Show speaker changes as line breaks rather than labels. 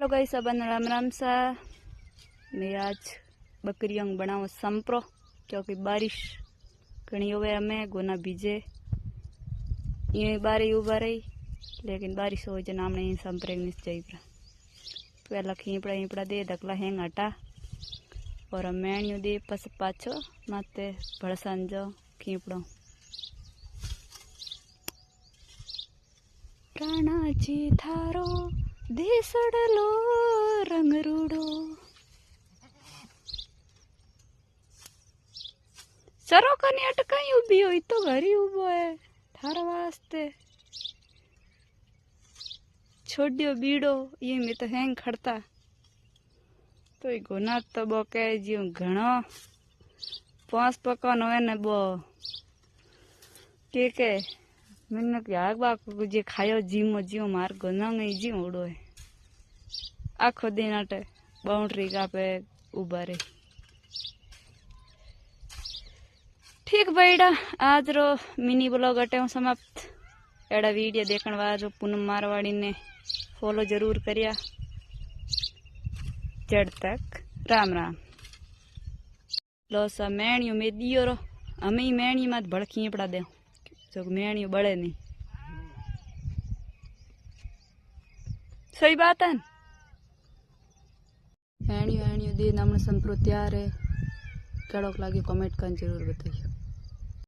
तो गई सबन राम राम सा। मैं आज बकरियों बनाओ संपरो क्योंकि बारिश घनी हुए हमें गुना बीजे ये बारी उबा रही लेकिन बारिश हो जन हमने संपरे निश्चय पहला खीपड़ा हीपड़ा दे दकला हेंग हटा और मेणियों दे पस पाछो माते भड़सान जो खीपड़ो प्राणाची थारो देसड़लो रंग रूड़ो सरो कने अटकाई उभी हुई तो घरी उबो है थारा वास्ते छोड़ियो बीड़ो ये में तो हैंग खड़ता तो ये गुना तो बो कह जियो घणो पांच पकवान होए ने बो के मैंने क्या बाको जे खायो जीमो जियो मार गुना नहीं जियो उड़ो है आखो दिन आटे बाउंड्री का पे उबा रही। ठीक भाईडा आज रो मिनी ब्लॉग अटे समाप्त एड़ा वीडियो देखने वाला पूनम मारवाड़ी ने फॉलो जरूर करिया। जड़ तक राम राम। लो सा मेणियों में दियो रो हमें ही मेणी मत भड़की पड़ा दे जो मेणियों बड़े नहीं सही बात है। मेणियों दे नाम संप्रो तैयार है कड़ोक लागे कमेंट कर जरूर बताइए।